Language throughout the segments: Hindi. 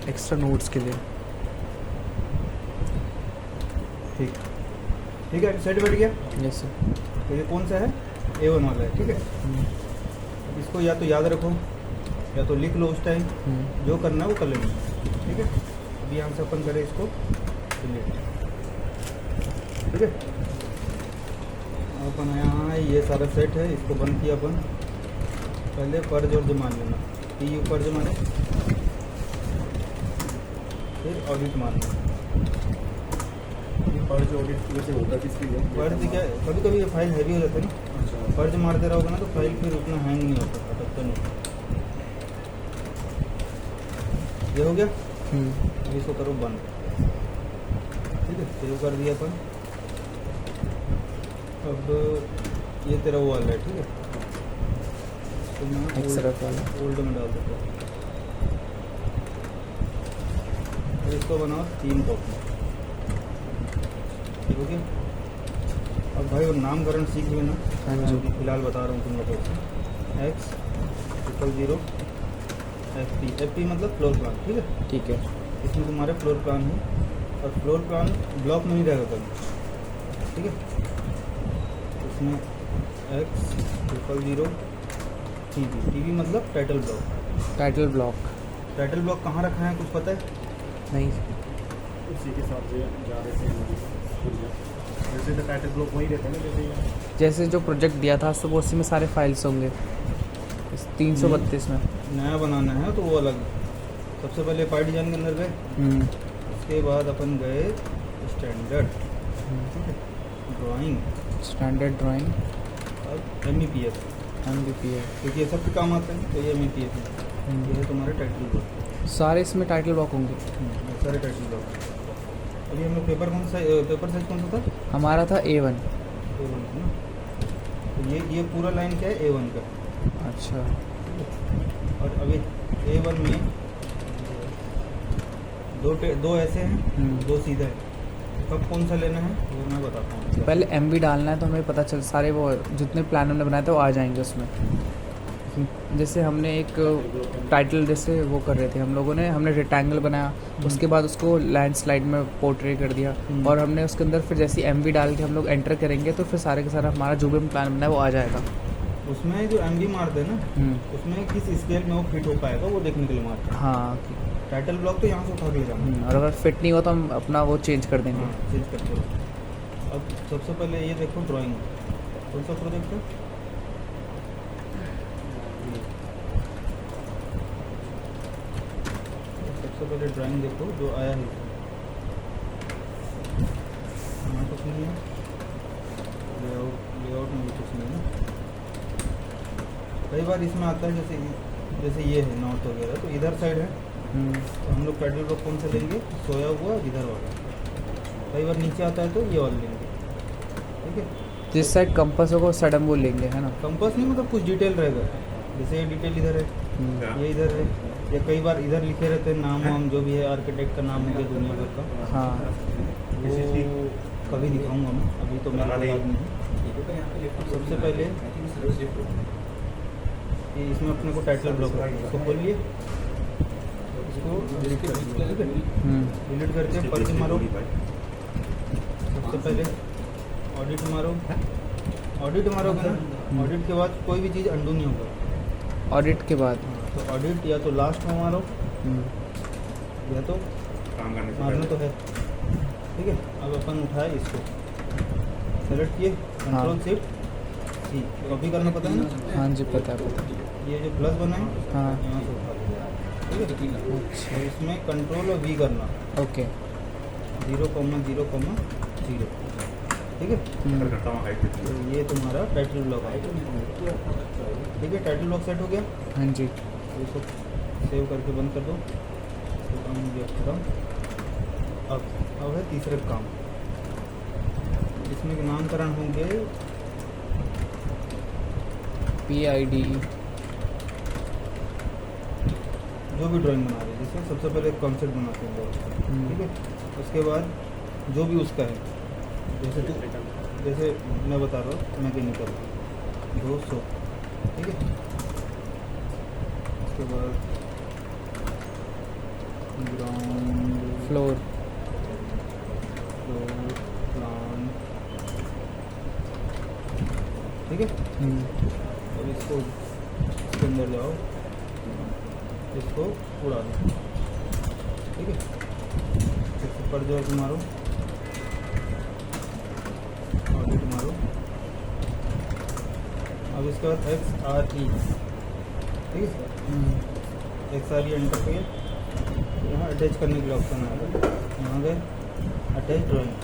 एक्स्ट्रा नोट्स के लिए। ठीक ठीक है, सेट बैठ गया। Yes sir. तो ये कौन सा है, A1 वाला है, ठीक है। अब इसको या तो याद रखो या तो लिख लो उस टाइम, जो करना है वो कर लेना, ठीक है। अभी यहाँ से अपन करें इसको डिलीट, ठीक है। अपन यहाँ है, ये सारा सेट है, इसको बंद किया अपन। पहले पर्ज और मान लेना, PU पर्ज माने, फिर ऑडिट मारना। पर्ज ऑडिट वैसे होता किसके लिए? पर्ज क्या, कभी कभी ये फाइल हैवी हो जाता है ना, अच्छा। पर्ज मारते रहोगे ना तो फाइल फिर उतना हैंग नहीं होता, अटकता नहीं। ये हो गया। अब इसको करो बंद, ठीक है। सेव कर दिया अपन। अब ये तेरा वो वाला है, ठीक है। तो मैं एक्सरफ वाला ओल्ड में डाल देता हूँ। अब इसको बनाओ 3 कॉपी, ठीक हो गया। अब भाई वो नामकरण सीख लेना। हाँ मैं जी। अभी फिलहाल बता रहा हूँ तुम लोगों को। X00 FP मतलब फ्लोर प्लान, ठीक है। ठीक है। इसमें तुम्हारे फ्लोर प्लान है, और फ्लोर प्लान ब्लॉक में नहीं रहेगा कभी, ठीक है। इसमें X00 TV मतलब title block. Title block title block कहाँ रखा है कुछ पता है? नहीं। उसी के साथ से जा रहे थे वैसे तो टाइटल ब्लॉक वही रहता है ना, जैसे जो प्रोजेक्ट दिया था सुबह उसी में सारे फाइल्स होंगे इस 332 में। नया बनाना है तो वो अलग। सबसे पहले पार्ट डिजाइन के अंदर गए, उसके बाद अपन गए स्टैंडर्ड, ड्राइंग, स्टैंडर्ड ड्राइंग, अब MEPS, MBPA। क्योंकि ये सब के काम आते हैं, तो ये MEPS है। ये है तुम्हारे टाइटल ब्लॉक, सारे इसमें टाइटल ब्लॉक होंगे। ये सारे टाइटल ब्लॉक। अभी हम लोग पेपर कौन सा, पेपर साइज कौन सा था? हमारा था A1। A1 ना। तो ये पूरा लाइन क्या है, A1 का। अच्छा। और अभी A1 में दो ऐसे हैं, 2 सीधा है। कब कौन सा लेना है वो मैं बताता हूँ। पहले MB डालना है तो हमें पता चल, सारे वो जितने प्लान हमने बनाए थे वो आ जाएंगे उसमें। जैसे हमने एक टाइटल जैसे वो कर रहे थे हम लोगों ने, हमने रेक्टेंगल बनाया, उसके बाद उसको लैंडस्लाइड में पोर्ट्रे कर दिया, और हमने उसके अंदर फिर जैसे MB डाल के हम लोग एंटर करेंगे तो फिर सारे के सारा हमारा जो भी हम प्लान बनाया वो आ जाएगा। उसमें जो MB मारते हैं ना, उसमें किस स्केल में वो फिट हो पाएगा वो देखने के लिए मारते हैं। हाँ। टाइटल ब्लॉक तो यहाँ से उठा के ले जाना। और अगर फिट नहीं हो तो हम अपना वो चेंज कर देंगे। हाँ, चेंज करके रखो। अब सबसे पहले ये देखो ड्राइंग, कौन सा प्रोजेक्ट है? सबसे पहले ड्राइंग देखो जो आया है, यहाँ कुछ नहीं है, लेआउट में भी कुछ नहीं है। कई बार इसमें आता है जैसे ये है नॉर्थ वगैरह, तो इधर साइड है, तो हम लोग टाइटल ब्लॉक कौन सा लेंगे, सोया हुआ इधर वाला। कई बार नीचे आता है तो ये वाला लेंगे, ठीक है। जिस साइड कंपास होगा उस साइड हम वो लेंगे, है ना। कंपास नहीं मतलब कुछ डिटेल रहेगा, जैसे ये डिटेल इधर है, ये इधर है, या कई बार इधर लिखे रहते हैं नाम वाम जो भी है, आर्किटेक्ट का नाम है दुनिया भर का। हाँ। वो कभी दिखाऊंगा मैं, अभी तो मेरे को याद नहीं है। सबसे पहले ये इसमें अपने को टाइटल ब्लॉक है, इसको खोलिए, इसको डिलीट कर दीजिए, ठीक है। डिलीट करके पर्च मारो। सबसे पहले ऑडिट मारो, ऑडिट मारोगे ना, ऑडिट के बाद कोई भी चीज़ अंडू नहीं होगा। ऑडिट के बाद तो ऑडिट या तो लास्ट में मारो, या तो काम करने से मारना तो है, ठीक है। अब अपन उठाए इसको, सेलेक्ट किए, कंट्रोल शिफ्ट C, कॉपी करना पता है ना। हाँ जी, पता है, पता है। ये जो प्लस बना है, हाँ। यहाँ से उठा देना, ठीक है। अच्छा। और इसमें कंट्रोल और V करना, ओके। 0,0,0, ठीक है। करता हूँ हाइट तो ये तुम्हारा टाइटल ब्लॉक है, ठीक है। टाइटल ब्लॉक सेट हो गया। हाँ जी। इसको सेव करके बंद कर दो, तो काम हो गया खत्म। अब है तीसरे काम, इसमें नामकरण होंगे PID, जो भी ड्राइंग बना रहे हैं। जैसे सबसे पहले एक कॉन्सेप्ट बनाते हैं लोग, ठीक है। उसके बाद जो भी उसका है, जैसे मैं बता रहा हूँ मैकेनिकल 200, ठीक है। उसके बाद ग्राउंड फ्लोर फ्लोर प्लान, ठीक है। अब इसको इसके अंदर जाओ, इसको उड़ा दो, ठीक है। इसके ऊपर जो है मारो, ऑडिट मारो। अब इसके बाद XRE, ठीक है। XRE एंटर किए, यहाँ अटैच करने के लिए ऑप्शन आएगा, यहाँ गए अटैच ड्राइंग,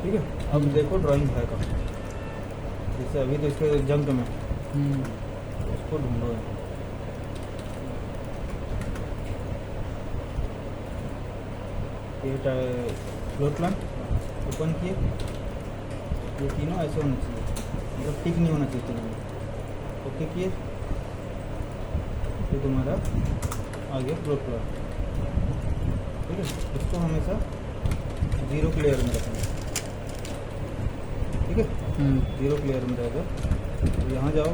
ठीक है। अब देखो ड्राइंग है कहाँ, जैसे अभी तो इसके जंक में, उसको ढूंढो। ये फ्लोर प्लान ओपन किए, ये तीनों ऐसे होना चाहिए, मतलब टिक नहीं होना चाहिए तीनों। ओके किए, ये तुम्हारा आ गया फ्लोर प्लान, ठीक है। इसको हमेशा 0 क्लियर में रखना, ठीक है। 0 क्लियर में रहेगा। तो यहाँ जाओ,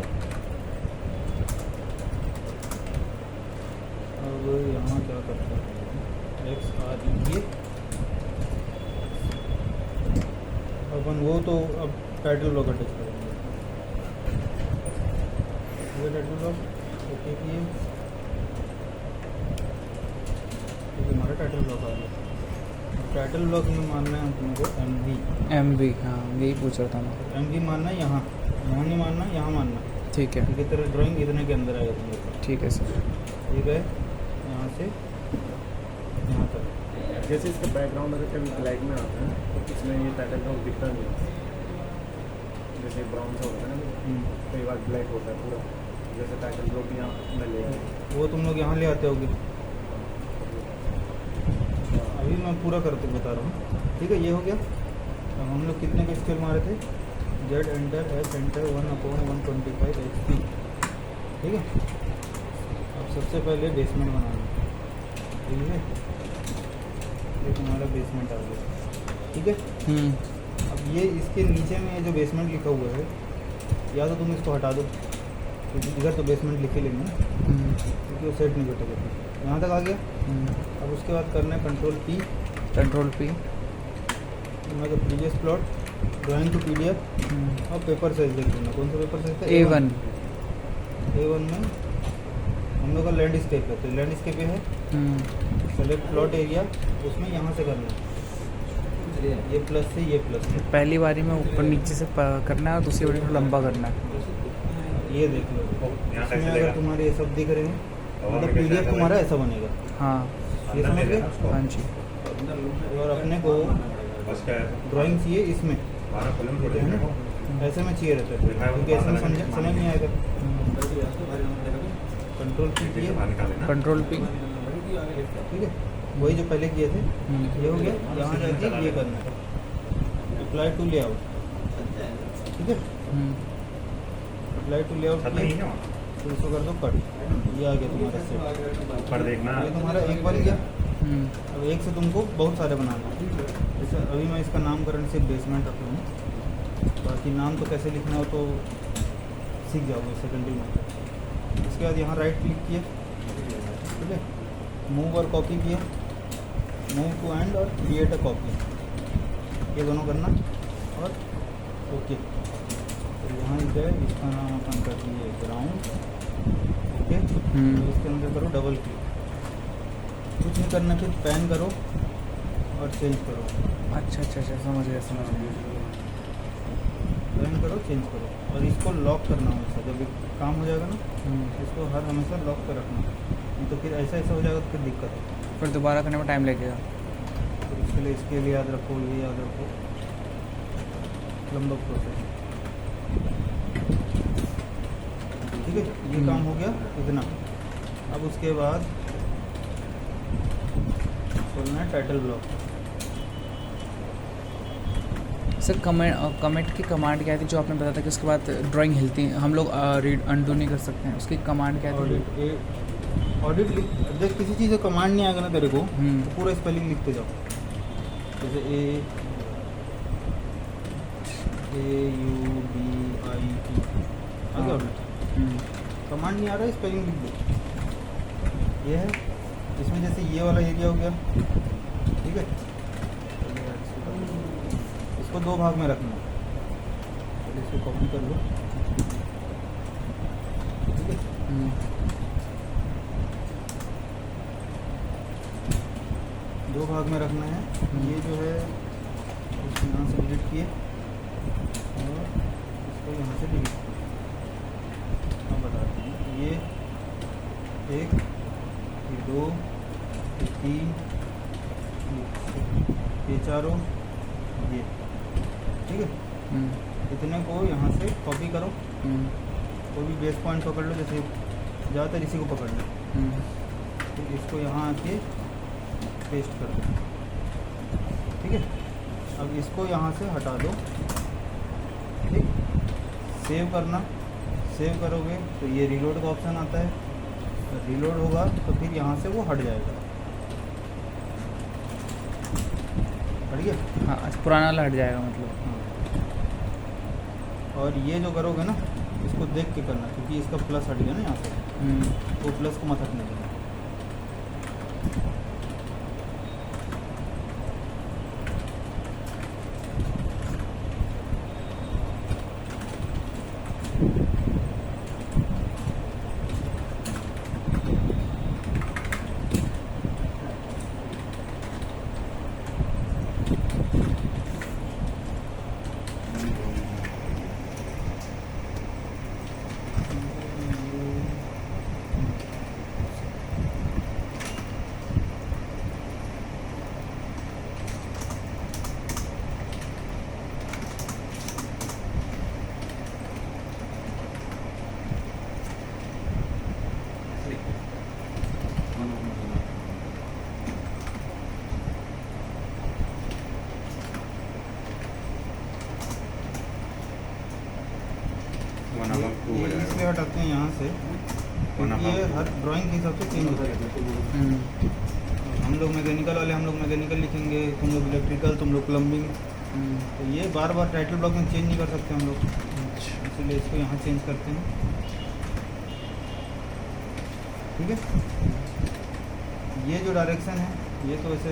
अब यहाँ क्या करते हैं, XRE अपन वो तो अब टाइटल ब्लॉक अटैच करेंगे, ये टाइटल ब्लॉक ओके किए, तो हमारा टाइटल ब्लॉक आ गया। टाइटल ब्लॉक में मानना है तुमको MV, हाँ यही पूछ रहा था मैं। MV मानना है, यहाँ नहीं मानना, यहाँ मानना, ठीक है, क्योंकि तेरा ड्राइंग इतने के अंदर आएगा तुम्हारे, ठीक है सर। ठीक है। यहाँ से यहाँ तक, जैसे इसका बैकग्राउंड अगर कभी ब्लैक में आता है तो इसमें ये टाइटल का दिखता नहीं है, जैसे ब्राउन सा होता है ना, कई बार ब्लैक होता है पूरा, जैसे टाइटल ब्लॉक यहाँ में ले आए, वो तुम लोग यहाँ ले आते होगे। अभी मैं पूरा करके बता रहा हूँ, ठीक है। ये हो गया। अब हम लोग कितने का स्केल मारे थे, Z enter S enter 1/125 HP, ठीक है। अब सबसे पहले बेसमेंट बनाना, ठीक है। ये तुम्हारा बेसमेंट आ गया, ठीक है। अब ये इसके नीचे में जो बेसमेंट लिखा हुआ है, या तो तुम इसको हटा दो, क्योंकि इधर तो बेसमेंट लिखे लेंगे ना, क्योंकि वो सेट नहीं बैठेगा। यहाँ तक आ गया। अब उसके बाद करना है कंट्रोल P, मैं तो previous plot, drawing to PDF और पेपर साइज देख लेना। कौन सा पेपर साइज था? A1 में हम लोग का लैंडस्केप है, तो लैंडस्केप है। सेलेक्ट प्लॉट एरिया, उसमें यहाँ से करना है, ये प्लस से ये प्लस है। पहली बारी में ऊपर नीचे से करना है और दूसरी बारी में लंबा करना है। ये देख लो, इसमें अगर तुम्हारे ये सब दिख रहे हैं, मतलब PDF तुम्हारा ऐसा बनेगा। हाँ ये समझ गए? हाँ जी। और अपने को ड्राइंग चाहिए इसमें, ठीक है ना, ऐसे में चाहिए रहता है, क्योंकि ऐसे में समझ नहीं आएगा। कंट्रोल P किए, कंट्रोल P, ठीक है। वही जो पहले किए थे, ये हो गया। यहाँ जाके ये करना है, अप्लाई टू लेआउट, ठीक है। अप्लाई टू लेआउट किए, तो इसको कर दो कट, ये आ गया तुम्हारा सेट। पर देखना ये तुम्हारा एक बन गया। अब एक से तुमको बहुत सारे बनाना है। जैसे अभी मैं इसका नामकरण सिर्फ बेसमेंट रखूँ, बाकी नाम तो कैसे लिखना हो तो सीख जाओगे सेकेंडरी में। इसके बाद यहाँ राइट क्लिक किए, ठीक है। मूव और कॉपी किया, मूव टू एंड और क्रिएट अ कॉपी, ये दोनों करना और ओके। तो यहाँ गए, इसका नाम अपन कर दिए ग्राउंड, ओके। तो इसके अंदर करो डबल क्लिक, कुछ नहीं करना, फिर पैन करो और चेंज करो। अच्छा समझ गया। पैन करो, चेंज करो, और इसको लॉक करना हमेशा। जब ये काम हो जाएगा ना, इसको हर हमेशा लॉक कर रखना, नहीं तो फिर ऐसा हो जाएगा तो फिर दिक्कत है, फिर दोबारा करने में टाइम लगेगा। तो इसके लिए इसके लिए याद रखो, ये याद रखो, लंबा प्रोसेस, ठीक है। ये काम हो गया इतना। अब उसके बाद खोलना है टाइटल ब्लॉक। सर कमेंट की कमांड क्या थी जो आपने बताया था कि उसके बाद ड्राइंग हिलती है, हम लोग रीड अंडू नहीं कर सकते हैं, उसकी कमांड क्या थी? ऑडिट लिख, जब किसी चीज़ का कमांड नहीं आएगा ना तेरे को, तो पूरा स्पेलिंग लिखते जाओ। जैसे AUDIT आ गया ऑडिट। कमांड नहीं आ रहा है, स्पेलिंग लिख दो। ये है इसमें जैसे ये वाला एरिया हो गया, ठीक है, इसको 2 भाग में रखना है। पहले इसको कॉपी कर लो, ठीक है। हम्म, 2 भाग में रखना है। ये जो है इसको यहाँ से डिलीट किए और इसको यहाँ से डिलीट किए। अब बताते हैं, ये 1, ये 2, ये 3, ये चारों, ये, ठीक है। हम्म, इतने को यहाँ से कॉपी करो, हम्म, कोई भी बेस पॉइंट पकड़ लो, जैसे ज़्यादातर इसी को पकड़ लो, हम्म, तो इसको यहाँ आके पेस्ट कर दो, ठीक है। अब इसको यहाँ से हटा दो, ठीक। सेव करना, सेव करोगे तो ये रीलोड का ऑप्शन आता है, रीलोड होगा तो फिर यहाँ से वो हट जाएगा, हट गया। हाँ अच्छा, पुराना वाला हट जाएगा मतलब। हाँ। और ये जो करोगे ना, इसको देख के करना, क्योंकि इसका प्लस हट गया ना यहाँ से, वो प्लस को मत हटने देना। ये इसलिए हटाते हैं यहाँ से, क्योंकि ये हर ड्राइंग के हिसाब से चेंज होता है। हम लोग मैकेनिकल वाले, हम लोग मैकेनिकल लिखेंगे, तुम लोग इलेक्ट्रिकल, तुम लोग प्लम्बिंग, तो ये बार बार टाइटल ब्लॉक में चेंज नहीं कर सकते हम लोग, इसलिए इसको यहाँ चेंज करते हैं, ठीक है। ये जो डायरेक्शन है, ये तो वैसे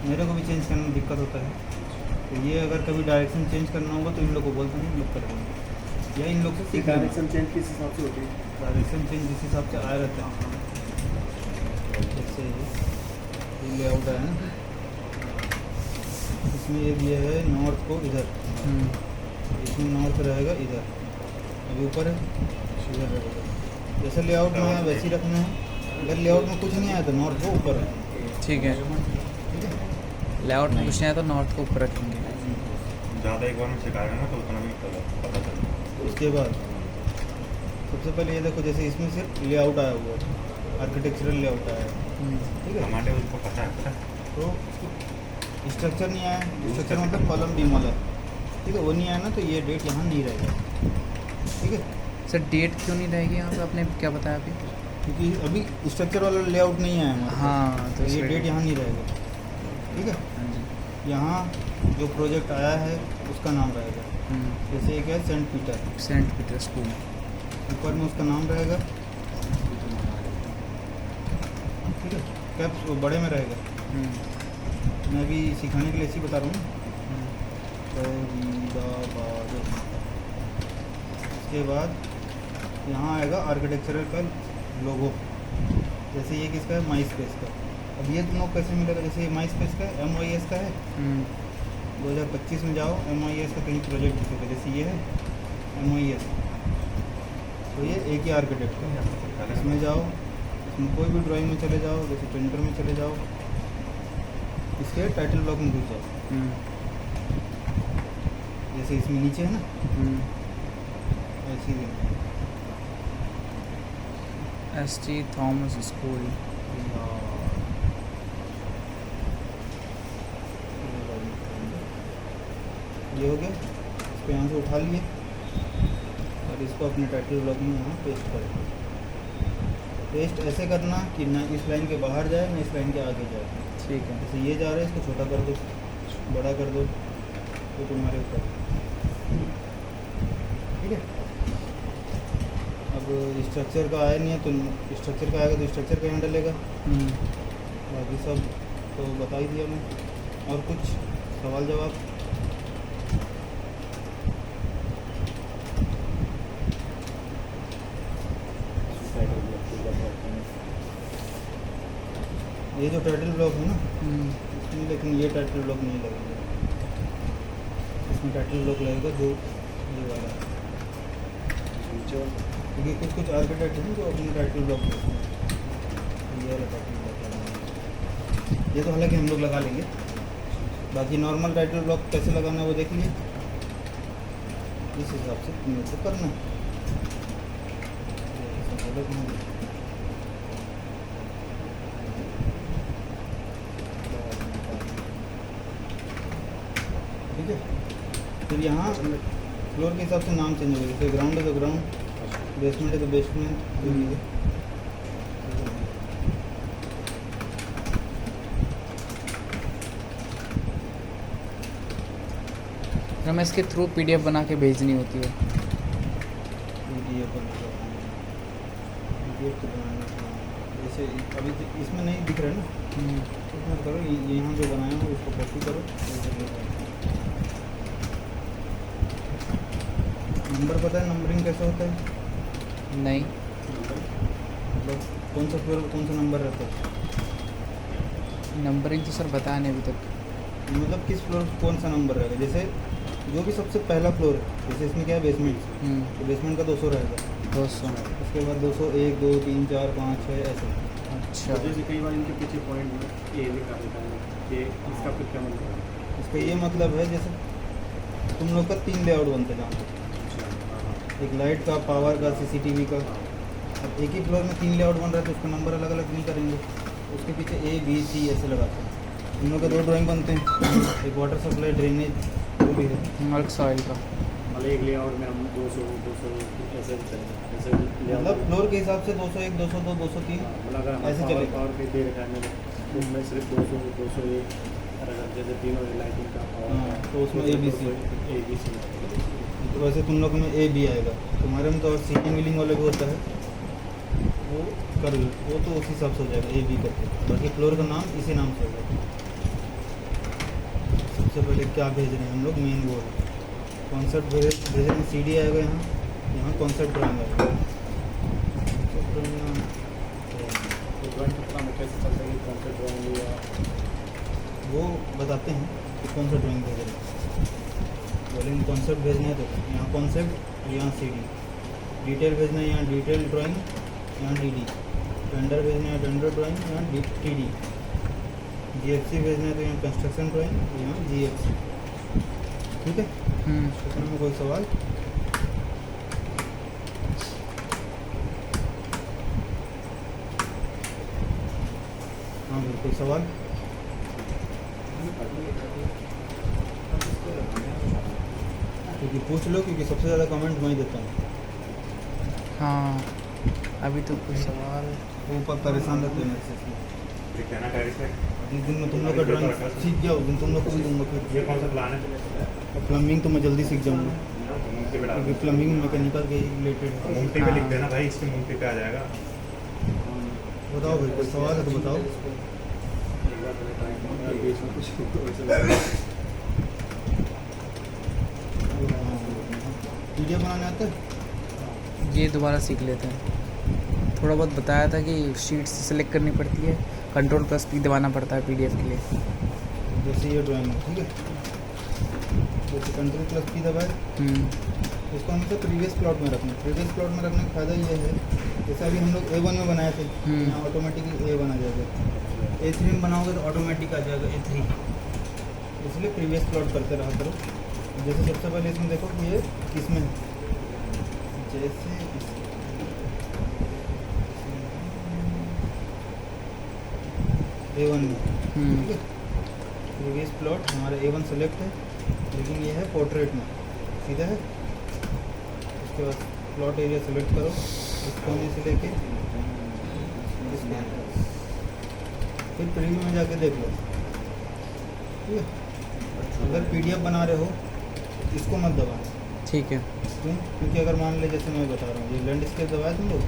मेरे को भी चेंज करने में दिक्कत होता है, तो ये अगर कभी डायरेक्शन चेंज करना होगा तो इन लोग को बोलते हैं, इन लोग कर देंगे, या इन लोग से सीख लेना। डायरेक्शन चेंज किस हिसाब से होती है? डायरेक्शन चेंज जिस हिसाब से आया रहता है, जैसे ये लेआउट है ना, इसमें ये दिया है नॉर्थ को इधर, इसमें नॉर्थ रहेगा इधर, अभी ऊपर है इधर रहेगा, जैसे लेआउट में है वैसे ही रखना है। अगर लेआउट में कुछ नहीं आया तो नॉर्थ को ऊपर है, ठीक है। ठीक है। लेआउट में कुछ नहीं है तो नॉर्थ को ऊपर रखेंगे। ज़्यादा एक बार में सिखाएगा ना तो उतना भी पता चलेगा। उसके बाद सबसे पहले ये देखो, जैसे इसमें सिर्फ लेआउट आया हुआ है, आर्किटेक्चरल लेआउट आया है, ठीक है। हमारे उसको पता है तो स्ट्रक्चर नहीं आया, स्ट्रक्चर मतलब कॉलम बीम वाला, ठीक है, वो नहीं आया ना, तो ये डेट यहाँ नहीं रहेगा, ठीक है। सर डेट क्यों नहीं रहेगी यहाँ पे, आपने क्या बताया अभी? क्योंकि अभी स्ट्रक्चर वाला लेआउट नहीं आया हमारे पास, हाँ तो ये इसलिए- डेट यहाँ नहीं रहेगा, ठीक है। हाँ जी। यहाँ जो प्रोजेक्ट आया है उसका नाम रहेगा, जैसे एक है saint Peter, saint Peter school. ऊपर में उसका नाम रहेगा, ठीक है, कैप्स वो बड़े में रहेगा। मैं अभी सिखाने के लिए इसी बता रहा हूँ। फरीदाबाद, उसके बाद यहाँ आएगा आर्किटेक्चरल का लोगो, जैसे ये किसका है, माई स्पेस का। अब ये तुम लोग कैसे मिलेगा, जैसे ये माई स्पेस का है, MYS का है, 2025 में जाओ MYS का कहीं प्रोजेक्ट दिखेगा, जैसे ये है MYS, तो ये एक ही आर्किटेक्ट का है। इसमें जाओ, इसमें कोई भी ड्राइंग में चले जाओ, जैसे पेंटर में चले जाओ, इसके टाइटल ब्लॉक में घुस जाओ, जैसे इसमें नीचे है ना, ऐसे ही ST थॉमस स्कूल। ये हो गया, इसको यहाँ से उठा लिए और इसको अपने टाइटल ब्लॉक में यहाँ पेस्ट करें। पेस्ट ऐसे करना कि ना इस लाइन के बाहर जाए ना इस लाइन के आगे जाए, ठीक है। जैसे ये जा रहा है, इसको छोटा कर दो, बड़ा कर दो, तो तुम्हारे ऊपर, ठीक है। अब स्ट्रक्चर का आया नहीं है तो स्ट्रक्चर का आएगा तो स्ट्रक्चर का यहाँ डलेगा। बाकी सब तो बता ही दिया मैं। और कुछ सवाल जवाब? ये जो टाइटल ब्लॉक है ना इसमें, लेकिन ये टाइटल ब्लॉक नहीं लगेगा, इसमें टाइटल ब्लॉक लगेगा जो ये वाला है। क्योंकि कुछ कुछ आर्किटेक्ट हैं जो अपने टाइटल ब्लॉक ये वाला टाइटल ब्लॉक लगाएंगे। ये तो हालांकि हम लोग लगा लेंगे, बाकी नॉर्मल टाइटल ब्लॉक कैसे लगाना है वो देख लिए, इस हिसाब से तुम्हें तो करना है। ठीक है, फिर यहाँ फ्लोर के हिसाब से नाम चेंज होगा। जैसे ग्राउंड है तो ग्राउंड, बेसमेंट है तो बेसमेंट। हमें इसके थ्रू PDF बना के भेजनी होती है। PDF तो बनाना है। जैसे अभी इसमें नहीं दिख रहा है ना, इसमें करो यहाँ जो बनाया हो उसको कॉपी करो। नंबर पता है नंबरिंग कैसे होता है? नहीं, मतलब कौन सा फ्लोर कौन सा नंबर रहता है? नंबरिंग तो सर बताया नहीं अभी तक। मतलब किस फ्लोर कौन सा नंबर रहेगा? जैसे जो भी सबसे पहला फ्लोर है, जैसे इसमें क्या है बेसमेंट, तो बेसमेंट का 200 रहेगा। 200। उसके बाद 201, 2, 3, 4, 5, 6 ऐसे। अच्छा, तो जैसे कई बार इनके पीछे पॉइंट ये लिखा रहता है कि इसका फिर क्या मतलब है? इसका ये मतलब है जैसे तुम लोग का 3 लेआउट बनते हैं जहाँ पे, एक लाइट का, पावर का, CCTV का। अब एक ही फ्लोर में 3 लेआउट बन रहा है तो उसका नंबर अलग अलग नहीं करेंगे, उसके पीछे A, B, C ऐसे लगाते हैं। इन लोग के 2 ड्राइंग बनते हैं, एक वाटर सप्लाई, ड्रेनेज, जो भी है। मल्क सॉइल का। मतलब एक लेआउट में हम 200 ऐसे चलेंगे, जैसे मतलब फ्लोर के हिसाब से 201, 202, 203 मतलब अगर ऐसे हमारे चलेगा। पावर पे दे रखा है मैंने तो उसमें सिर्फ 200, 201 और अगर जैसे तीनों लाइटिंग का हाँ, तो उसमें A, B, C। ABC तो वैसे तुम लोग में A, B आएगा। तुम्हारे में तो और सीटिंग विलिंग वाला भी होता है, वो कर लो, वो तो उसी हिसाब से हो जाएगा A, B करके। बाकी फ्लोर का नाम इसी नाम से होगा। सबसे पहले क्या भेज रहे हैं हम लोग, मेन वो है कॉन्सेप्ट भेज रहे हैं। CD आएगा यहाँ कॉन्सेप्ट ड्राइंग आएगा। तो ड्राइंग का काम कैसे चलता है? कॉन्सेप्ट ड्राइंग या वो बताते हैं कि कौन सा ड्राइंग भेज रहे हैं। बोलेंगे कॉन्सेप्ट भेजना है तो यहाँ कॉन्सेप्ट, यहाँ CD। डिटेल भेजना है यहाँ डिटेल ड्राइंग, यहाँ DD। टेंडर भेजना है टेंडर ड्राइंग, यहाँ TD। GFC भेजना है तो यहाँ कंस्ट्रक्शन ड्राइंग, यहाँ GFC। ठीक है, इसमें में कोई सवाल? हाँ भाई, कोई सवाल? क्योंकि पूछ लो, क्योंकि सबसे ज़्यादा कमेंट मैं ही देता हूँ। हाँ, अभी तो कुछ सवाल। वो ऊपर परेशान रहते हैं मेरे से। लिख देना डायरी पे। जिस दिन मैं तुम लोग का ड्राइंग सीख गया उस दिन तुम लोग को भी दूंगा। ये फिर कौन सा प्लान है? प्लम्बिंग तो मैं जल्दी सीख जाऊँगा, मुंगटी पे डाल क्योंकि प्लम्बिंग मैकेनिकल के रिलेटेड है। मुंगटी पे लिख देना भाई, इसकी मुंगटी पे आ जाएगा। बताओ भाई, कोई सवाल है तो बताओ। एक बार मैंने ट्राई किया बीच में कुछ वीडियो बनाने आता है? ये दोबारा सीख लेते हैं। थोड़ा बहुत बताया था कि शीट्स सेलेक्ट करनी पड़ती है, Ctrl+P दबाना पड़ता है PDF के लिए। जैसे ये ड्राइंग है, ठीक है, जैसे Ctrl+P दबाए, इसको हमेशा प्रीवियस प्लॉट में रखना है। प्रीवियस प्लॉट में रखने का फ़ायदा ये है, जैसे अभी हम लोग A1 में बनाए थे, यहाँ ऑटोमेटिकली A1 आ जाएगा। A3 में बनाओगे तो ऑटोमेटिक आ जाएगा A3। इसलिए प्रीवियस प्लॉट करते रहा करो। जैसे सबसे पहले इसमें देखो कि ये किसमें है, जैसे A1 में, ठीक है। प्रीवियस प्लॉट हमारा A1 सेलेक्ट है, लेकिन ये है पोर्ट्रेट में, सीधा है। उसके बाद प्लॉट एरिया सेलेक्ट करो, इस कोने से लेके फिर प्रीव्यू में जाके देख लो, ठीक है। अगर PDF बना रहे हो इसको मत दबाना, ठीक है। क्यों? क्योंकि अगर मान ले जैसे मैं बता रहा हूँ ये लैंडस्केप दबाया तुम लोग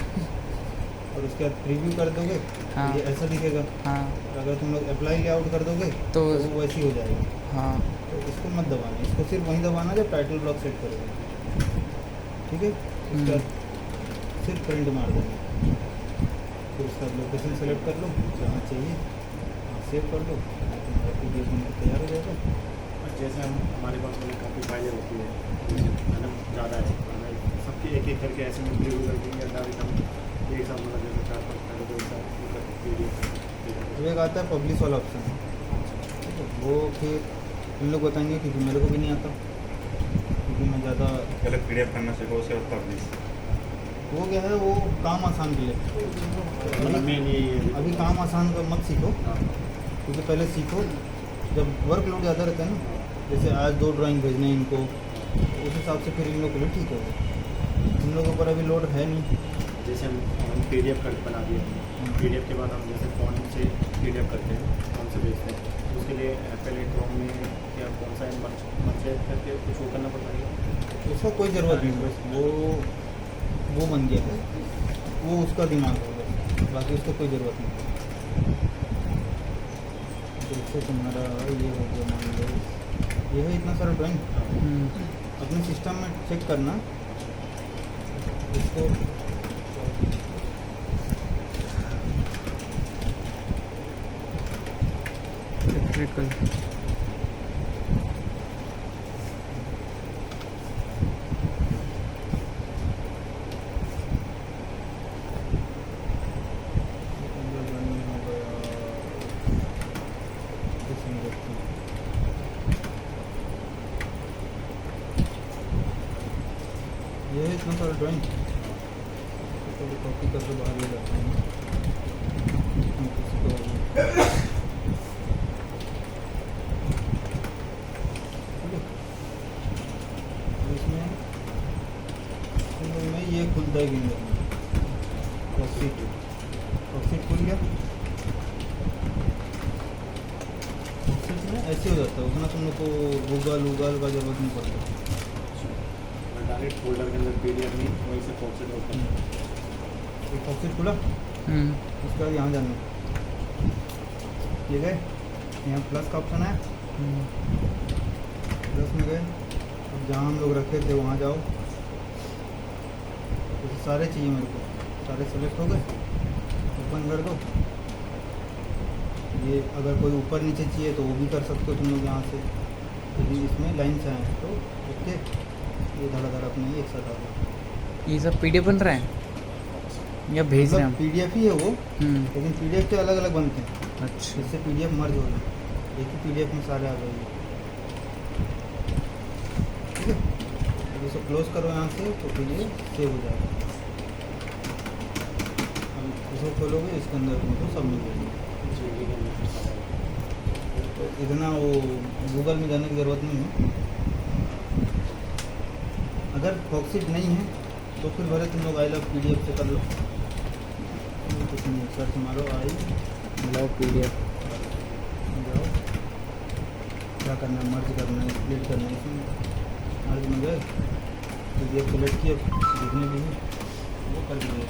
और उसके बाद प्रीव्यू कर दोगे हाँ। ये ऐसा दिखेगा। हाँ और अगर तुम लोग अप्लाई लेआउट कर दोगे तो वो वैसे ही हो जाएगा। हाँ तो इसको मत दबाना, इसको सिर्फ वहीं दबाना जब टाइटल ब्लॉक सेट करोगे, ठीक है। उसके बाद सिर्फ प्रिंट मार देंगे, फिर उसका लोकेशन सेलेक्ट कर लो जहाँ चाहिए, सेव कर लो, तुम्हारा PDF बनकर तैयार हो जाएगा। और जैसे हम हमारे पास में काफ़ी फाइलें होती है मतलब ज़्यादा है, हमें सबके एक एक करके ऐसे में रिव्यू करके या डायरेक्ट हम एक साथ मतलब जैसे 4-5 फाइलों को एक साथ PDF तो एक आता है पब्लिश वाला ऑप्शन, ठीक है। वो फिर इन लोग बताएंगे क्योंकि मेरे को भी नहीं आता, क्योंकि मैं ज़्यादा पहले PDF करना सीखो, उसके बाद पब्लिश। वो क्या है, वो काम आसान के लिए मतलब मेन ये अभी काम आसान का मत सीखो, हाँ क्योंकि पहले सीखो जब वर्कलोड ज़्यादा रहता है ना, जैसे आज 2 ड्राइंग भेजने हैं इनको, तो उस हिसाब से फिर इन लोग के लिए ठीक होगा। इन लोगों पर अभी लोड है नहीं। जैसे हम PDF करके बना दिए, PDF के बाद हम जैसे फ़ोन से PDF करते हैं, फ़ोन से भेजते हैं, उसके लिए पहले क्रोम में क्या कौन सा मर्ज करके कुछ वो करना पड़ता है? उसका कोई ज़रूरत नहीं, बस वो बन गया है, वो उसका दिमाग है बस, बाकी उसको कोई ज़रूरत नहीं। जैसे तुम्हारा ये हो गया, मान लो ये है इतना सारा ड्राइंग, अपने सिस्टम में चेक करना इसको। इलेक्ट्रिकल ये है इतना सारा ड्राइंग, तो कॉपी करके बाहर ले जाते हैं हम किसी को। ठीक है, तो इसमें ये खुलता है विंडो में, ऑफसेट खुल गया। ऑफसेट में ऐसे हो जाता है, उतना तुम लोग को गूगल का जरूरत नहीं पड़ता। डायरेक्ट फोल्डर के अंदर PDF नहीं, वहीं से फॉक्सेट ओपन। एक ऑफसेट खुला, उसके बाद यहाँ जाना, ये गए, यहाँ प्लस का ऑप्शन है, प्लस में गए, अब जहाँ हम लोग रखे थे वहाँ जाओ, तो सारे चाहिए मेरे को, सारे सेलेक्ट हो गए, ओपन कर दो। ये अगर कोई ऊपर नीचे चाहिए तो वो भी कर सकते हो तुम लोग यहाँ से, यदि इसमें लाइन से आए तो ओके, ये धड़ा अपने एक साथ आ गया। ये सब PDF बन रहा है या भेज रहे हैं हम? PDF ही है वो, लेकिन PDF के अलग अलग बनते हैं, अच्छा इससे PDF मर्ज हो रहा है, एक ही PDF में सारे आ गए। ठीक है, अब इसको क्लोज करो यहाँ से, तो फिर ये सेव हो जाएगा। अब इसको खोलोगे, इसके अंदर तुमको सब मिल जाएगी। तो इतना वो गूगल में जाने की ज़रूरत नहीं है। अगर फॉक्सिट नहीं है तो फिर भले तुम लोग आई लव PDF से कर लो, कुछ नहीं, सर्च मारो आई लव PDF, जाओ, क्या करना है, मर्ज करना है, स्प्लिट करना है, इसमें मर्ज में गए PDF सेलेक्ट किया, जितने भी हैं वो कर दिए।